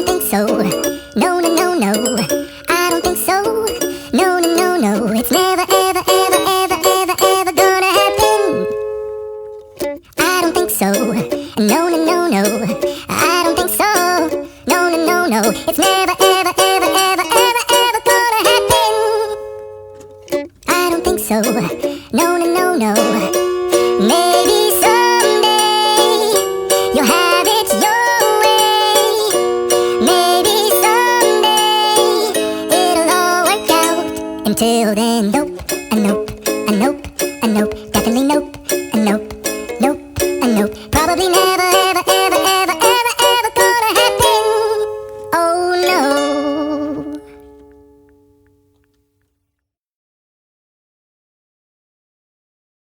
don't think so. No, no, no, no. I don't think so. No, no, no, no. It's never, ever, ever, ever, ever, ever gonna happen. I don't think so. No, no, no, no. I don't think so. No, no, no, no. It's never, ever, ever, ever, ever, ever gonna happen. I don't think so. No, no, no, no. Maybe someday you'll have it your way. Maybe someday it'll all work out. Until then, nope, a nope, a nope, a nope. Definitely nope, a nope, nope, a nope.